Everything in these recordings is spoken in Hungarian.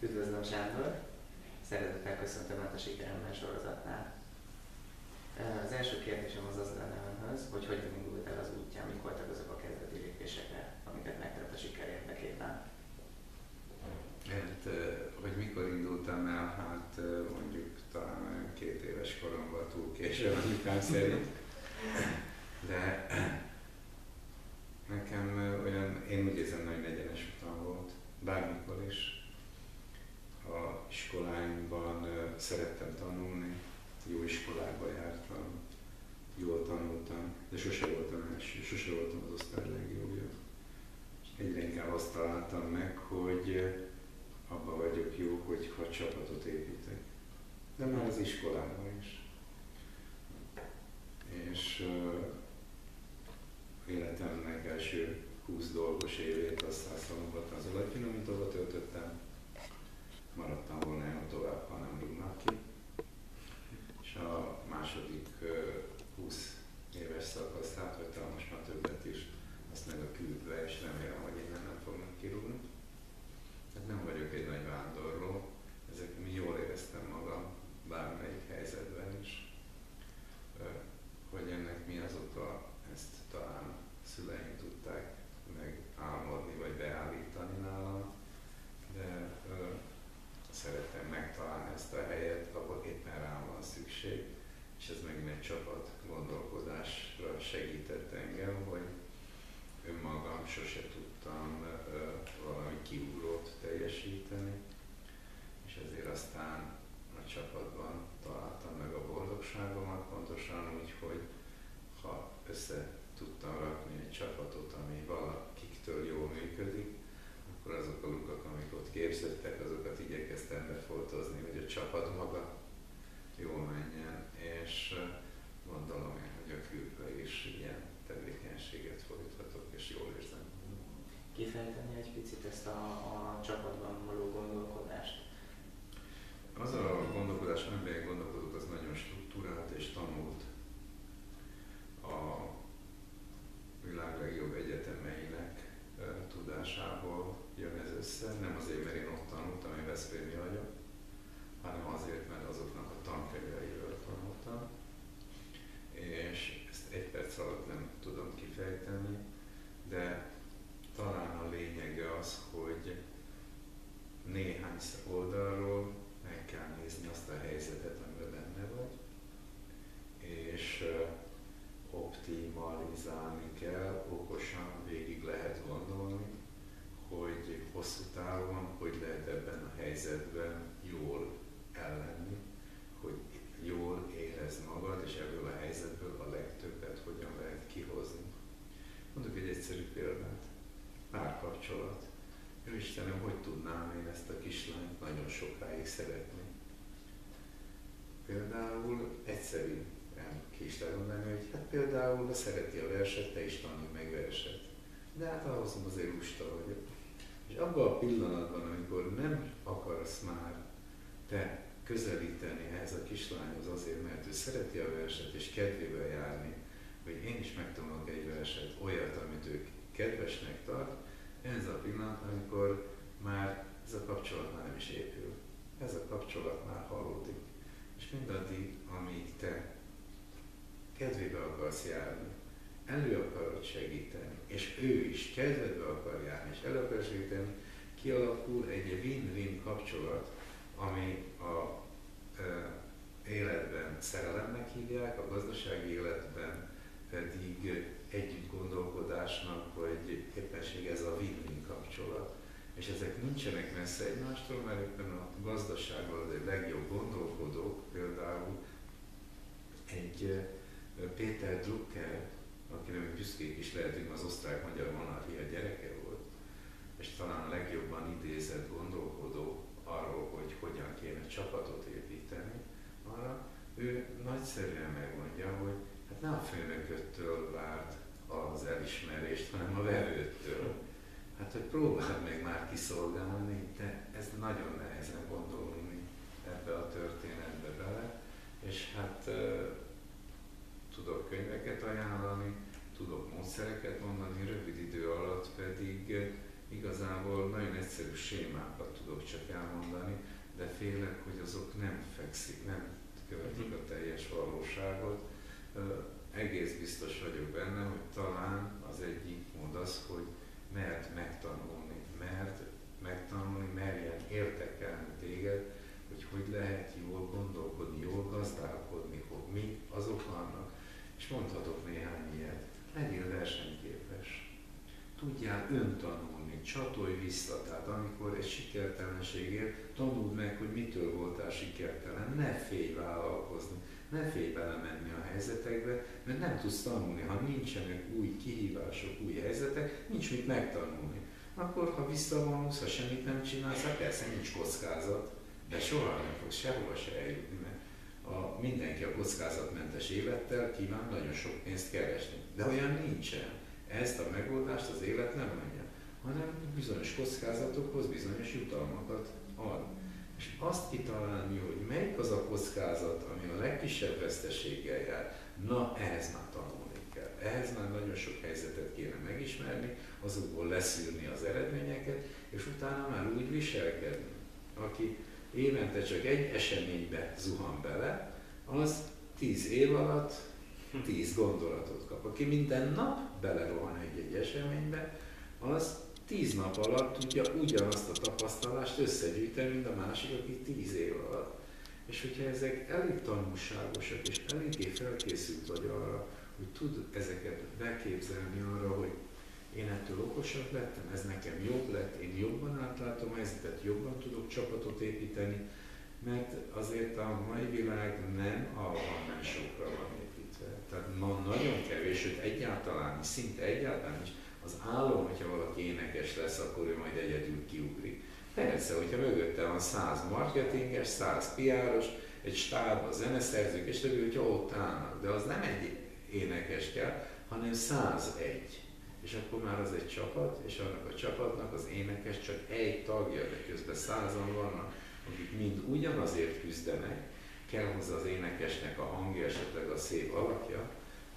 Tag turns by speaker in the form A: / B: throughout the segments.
A: Üdvözlöm, Sándor! Szeretettel köszöntöm Önt a Sikerember sorozatnál. Az első kérdésem az lenne Önhöz, hogy hogyan indult el az útján, mik voltak azok a kezdeti lépésekre, amiket megtett a siker érdekében.
B: Hát, hogy mikor indultam el, hát mondjuk talán olyan 2 éves koromban, túl későn anyukám szerint. De nekem olyan, én úgy érzem, nagyon egyenes utam volt, bármikor is. A iskoláimban szerettem tanulni, jó iskolába jártam, jól tanultam, de sose voltam első, sose voltam az osztály legjobbja. Egyre inkább azt találtam meg, hogy abban vagyok jó, hogyha csapatot építek. De már az iskolában is. És életemnek első 20 dolgos évét azt Szászalomban az olajfinomítóba töltöttem. Maradtam volna el tovább, ha nem rúgnak ki. És a második 20 éves szakaszát, vagy talán most már többet is, azt meg a külbe, és remélem, hogy innen nem fognak kirúgni. Hát nem vagyok egy nagy vándorló, ezek jól éreztem magam bármelyik helyzetben is. Hogy ennek mi az oka, ezt talán szüleim tudták megálmodni, vagy beállítani nálam, de szeretem megtalálni ezt a helyet, ahol éppen rám van szükség, és ez megint egy csapat gondolkodásra segített engem, hogy önmagam sose tudtam valami kiugrót teljesíteni, és ezért aztán a csapatban találtam meg a boldogságomat, pontosan úgy, hogy ha össze tudtam rakni egy csapatot, ami valakiktől jól működik, akkor azok a lukak, amik ott képződtek, azokat igyekeztem befoltozni, hogy a csapat maga jól menjen, és gondolom én, hogy a külből is ilyen tevékenységet folytatok, és jól érzem.
A: Kifejteni egy picit ezt a csapatban való gondolkodást?
B: Az a gondolkodás, amiben gondolkodok, az nagyon struktúrált és tanult. A világ legjobb egyetemeinek tudásából jön ez össze. Nem azért, mert én ott tanultam, én veszprémi vagyok, hanem azért, mert azoknak a tankönyveiről tanultam. És ezt 1 perc alatt nem tudom kifejteni, de talán a lényege az, hogy néhány oldalról meg kell nézni azt a helyzetet, amiben benne vagy, és optimalizálni kell, okosan végig lehet gondolni, hogy hosszú távon hogy lehet ebben a helyzetben jól ellenni, hogy jól érezd magad, és ebből a helyzetből a legtöbbet hogyan lehet kihozni. Mondok egy egyszerű példát. Párkapcsolat. Jó Istenem, hogy tudnám én ezt a kislányt nagyon sokáig szeretni? Például egyszerűen ki is lehet mondani, hogy hát például, ha szereti a verset, te is tanulj meg verset. De hát ahhoz azért lusta vagyok. És abban a pillanatban, amikor nem akarsz már te közelíteni ehhez a kislányhoz azért, mert ő szereti a verset és kedvével járni, hogy én is megtanulok egy verset, olyat, amit ő kedvesnek tart, ez a pillanat, amikor már ez a kapcsolat már nem is épül. Ez a kapcsolat már halódik. És mindaddig, amíg te kedvébe akarsz járni, elő akarod segíteni, és ő is kedvedbe akar járni, és elő akar segíteni, kialakul egy win-win kapcsolat, ami a életben szerelemnek hívják, a gazdasági életben pedig együtt gondolkodásnak, vagy éppenség ez a win-win kapcsolat. És ezek nincsenek messze egymástól, mert éppen a gazdaságban az egy legjobb gondolkodók, például egy Péter Drucker, akire mi büszkék is lehetünk, az osztrák-magyar monarchia gyereke volt, és talán a legjobban idézett gondolkodó arról, hogy hogyan kéne csapatot építeni, arra ő nagyszerűen megmondja, hogy hát nem a főnököttől várt az elismerést, hanem a vevőtől. Hát, hogy próbáld meg már kiszolgálni, de ez nagyon nehezen gondolni ebbe a történetbe bele, és hát tudok könyveket ajánlani, tudok módszereket mondani, rövid idő alatt pedig Igazából nagyon egyszerű sémákat tudok csak elmondani, de félek, hogy azok nem követik a teljes valóságot. Egész biztos vagyok benne, hogy talán az egyik mód az, hogy merjen érdekelni téged, hogy lehet jól gondolkodni, jól gazdálkodni, hogy mi azok vannak. És mondhatok néhány ilyet. Legyél versenyképes. Tudjál öntanulni, csatolj vissza. Tehát amikor egy sikertelenségért tanuld meg, hogy mitől voltál sikertelen. Ne félj vállalkozni, ne félj belemenni a helyzetekbe, mert nem tudsz tanulni. Ha nincsenek új kihívások, új helyzetek, nincs mit megtanulni. Akkor, ha visszavonulsz, ha semmit nem csinálsz, hát persze nincs kockázat, de soha nem fogsz sehova se eljutni, mert mindenki a kockázatmentes élettel kíván nagyon sok pénzt keresni. De olyan nincsen. Ezt a megoldást az élet nem mondja, hanem bizonyos kockázatokhoz bizonyos jutalmakat ad. És azt kitalálni, hogy melyik az a kockázat, ami a legkisebb veszteséggel jár, na ehhez már tanulni kell. Ehhez már nagyon sok helyzetet kéne megismerni, azokból leszűrni az eredményeket, és utána már úgy viselkedni. Aki évente csak egy eseménybe zuhan bele, az 10 év alatt 10 gondolatot kap. Aki minden nap belerohan egy eseménybe, az 10 nap alatt tudja ugyanazt a tapasztalást összegyűjteni, mint a másik, aki 10 év alatt. És hogyha ezek elég tanulságosak, és eléggé felkészült vagy arra, hogy tud ezeket beképzelni arra, hogy én ettől okosabb lettem, ez nekem jobb lett, én jobban átlátom a helyzetet, jobban tudok csapatot építeni, mert azért a mai világ nem a one-man-show-ra van építve. Tehát ma nagyon kevés, sőt egyáltalán, szinte egyáltalán is az álom, hogyha valaki énekes lesz, akkor ő majd egyedül kiugrik. Persze, hogyha mögötte van 100 marketinges, 100 PR-os, egy stáb, a zeneszerzők, és többi, hogyha ott állnak. De az nem egy énekes kell, hanem 101. És akkor már az egy csapat, és annak a csapatnak az énekes csak egy tagja, de közben 100-an vannak, akik mind ugyanazért küzdenek, kell hozzá az énekesnek a hangja, esetleg a szép alakja,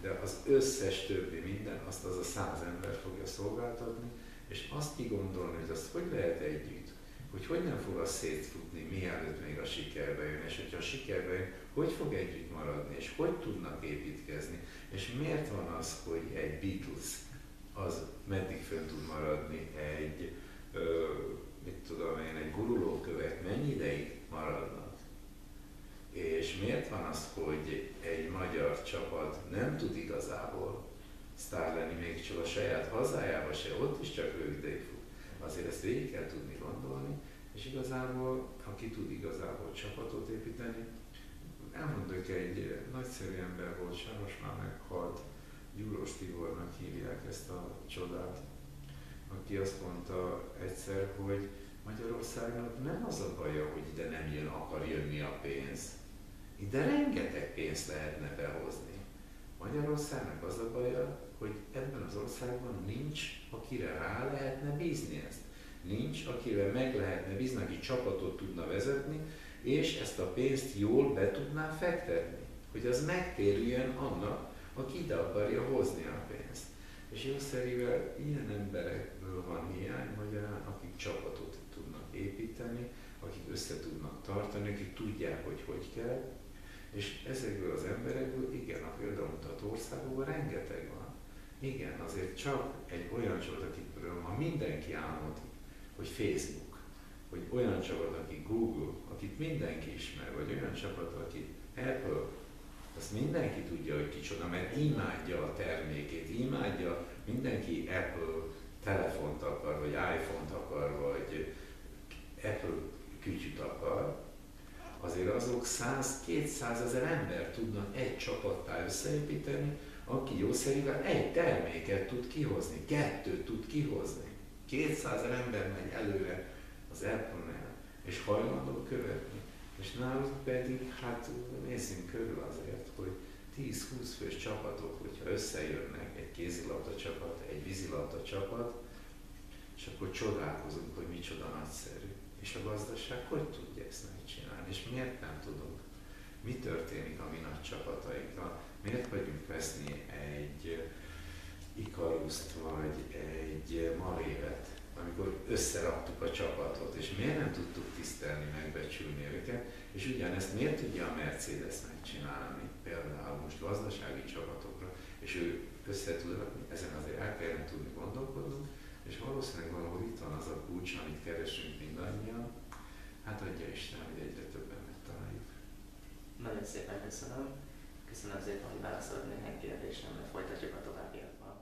B: de az összes többi minden, azt az a 100 ember fogja szolgáltatni, és azt kigondolni, hogy azt hogy lehet együtt, hogy nem fog az szétfutni, mielőtt még a sikerbe jön, és hogyha a sikerbe jön, hogy fog együtt maradni, és hogy tudnak építkezni, és miért van az, hogy egy Beatles az meddig fönn tud maradni, egy egy gurulókövek mennyi ideig maradnak. És miért van az, hogy egy magyar csapat nem tud igazából sztár lenni, még csak a saját hazájába se, ott is csak rövid ideig fut. Azért ezt végig kell tudni gondolni, és igazából, aki tud igazából csapatot építeni, elmondok, egy nagyszerű ember volt, sajnos már meghalt, Gyulós Tibornak hívják ezt a csodát, aki azt mondta egyszer, hogy Magyarországnak nem az a baja, hogy ide nem akar jönni a pénz. Ide rengeteg pénzt lehetne behozni. Magyarországnak az a baja, hogy ebben az országban nincs, akire rá lehetne bízni ezt. Nincs, akire meg lehetne bízni, aki csapatot tudna vezetni, és ezt a pénzt jól be tudná fektetni. Hogy az megtérüljön annak, aki ide akarja hozni a pénzt. És jószerivel ilyen emberekből van hiány magyarán, akik csapatot tudnak építeni, akik össze tudnak tartani, akik tudják, hogy hogy kell. És ezekből az emberekből, igen, a példamutató országokban rengeteg van. Igen, azért csak egy olyan csapat, akikről ma mindenki álmodik, hogy Facebook, hogy olyan csapat, aki Google, akit mindenki ismer, vagy olyan csapat, aki Apple, azt mindenki tudja, hogy kicsoda, mert imádja a termékét, imádja, mindenki Apple telefont akar, vagy iPhone-t akar, vagy Apple kütyüt akar, azért azok 100-200 ezer ember tudnak egy csapattá összeépíteni, aki jószerivel egy terméket tud kihozni, 2 tud kihozni. 200 ezer ember megy előre az Apple-nél, és hajlandó követni. És náluk pedig, hát nézzünk körül azért, hogy 10-20 fős csapatok, hogyha összejönnek, egy kézilabda csapat, egy vízilabda csapat, és akkor csodálkozunk, hogy micsoda nagyszerű. És a gazdaság hogy tudja ezt megcsinálni, és miért nem tudunk? Mi történik a mi nagy csapataikkal? Miért vagyunk veszni egy Ikaruszt, vagy egy Malévet, amikor összeraktuk a csapatot, és miért nem tudtuk tisztelni, megbecsülni őket, és ugyanezt miért tudja a Mercedes megcsinálni, például most gazdasági csapatokra, és ő össze tud rakni, ezen azért el kellene tudni gondolkodnunk, és valószínűleg valahol itt van az a kulcs, amit keresünk mindannyian, hát adja Isten, hogy egyre többen megtaláljuk.
A: Nagyon szépen köszönöm. Köszönöm szépen, hogy válaszolt néhány kérdésemre. Folytatjuk a továbbiakban.